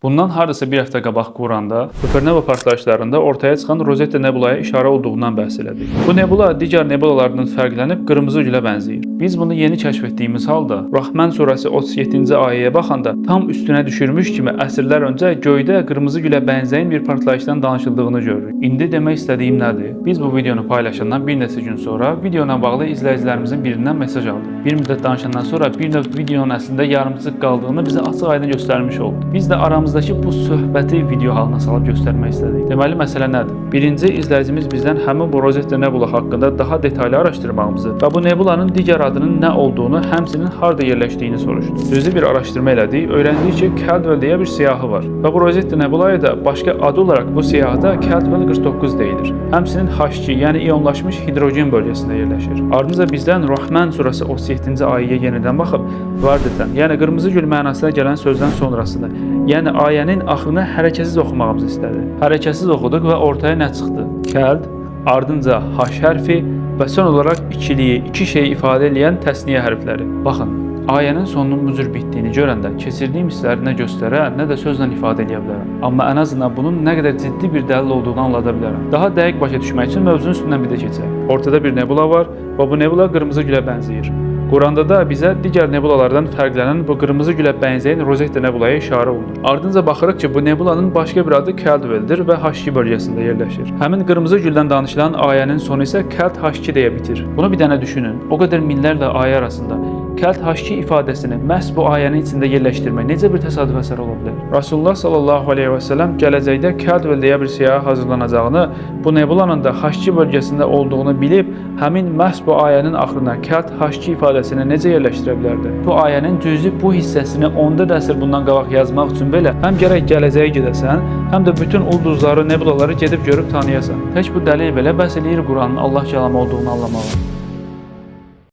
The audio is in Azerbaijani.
Bundan hardasa bir həftə qabaq Quranda supernova partlayışlarında ortaya çıxan Rosetta nebulaya işarə olduğundan bəhs elədik. Bu nebula digər nebulalardan fərqlənib qırmızı gülə bənzəyir. Biz bunu yeni kəşf etdiyimiz halda Rahman surəsi 37-ci ayəyə baxanda tam üstünə düşürmüş kimi əsrlər öncə göydə qırmızı gülə bənzəyən bir partlayışdan danışıldığını görürük. İndi demək istədiyim nədir? Biz bu videonu paylaşandan bir neçə gün sonra videoyla bağlı izləyicilərimizin birindən mesaj aldıq. Bir müddət danışandan sonra bir növ videonun əslində yarımçıq qaldığını bizə açıq-aydın göstərmiş oldu. Biz də aramızdakı bu söhbəti video halına salıb göstərmək istədik. Deməli, məsələ nədir? Birinci, izləyicimiz bizdən həmin bu Rosetta nebula haqqında daha detallı araşdırmağımızı və bu nebulanın digər adının nə olduğunu, həmçinin harda yerləşdiyini soruşdu. Düzü bir araşdırma elədik, öyrəndik ki, Caldwell deyə bir siyahı var və bu Rosetta nebulaya da başqa adı olaraq bu siyahıda Caldwell 49 deyilir. Həmçinin H2, yəni iyonlaşmış hidrogen bölgəsində yerləşir. Ardınca bizdən Rahman surəsi 37-ci ayəyə yenidən baxıb, vardətən, yəni qırmızı gül mənasına gələn sözdən sonrasını, yəni ayənin axırını hərəkətsiz oxumağımızı istədi. Hərəkətsiz oxuduq və ortaya nə çıxdı? Kəld, ardınca H hərfi və son olaraq ikiliyi, iki şeyi ifadə edən təsniyə hərfləri. Baxın, ayənin sonunun bu cür bitdiyini görəndə keçirdiyim hissləri nə göstərə, nə də sözlə ifadə edə bilərəm. Amma ən azından bunun nə qədər ciddi bir dəlil olduğunu anlada bilərəm. Daha dəqiq başa düşmək üçün mövzunun üstündən bir də keçək. Ortada bir nebula var və bu nebula qırmızı gülə bənzəyir. Quranda da bizə digər nebulalardan fərqlənən bu qırmızı gülə bənzəyən Rosetta nebulaya işarə olunur. Ardınca baxırıq ki, bu nebulanın başqa bir adı Caldwell'dir və H2 bölgəsində yerləşir. Həmin qırmızı güldən danışılan ayənin sonu isə Cald H2 deyə bitir. Bunu bir dənə düşünün. O qədər minlərlə ayə arasında Cald H2 ifadəsini məhz bu ayənin içində yerləşdirmək necə bir təsadüf əsəri ola bilər? Rasulullah sallallahu aleyhi və səlləm gələcəkdə Caldwell deyə bir siyahı hazırlanacağını, bu nebulanın da H2 bölgəsində olduğunu bilib, həmin məhz bu ayənin axırına Cald H2 ifadəsini necə yerləşdirə bilərdi? Bu ayənin cüzi bu hissəsini 14 əsr bundan qabaq yazmaq üçün belə həm gərək gələcəyə gedəsən, həm də bütün ulduzları, nebulaları gedib görüb tanıyasan. Tək bu dəlil belə bəs eləyir Quranın Allah kəlamı olduğunu anlamağa.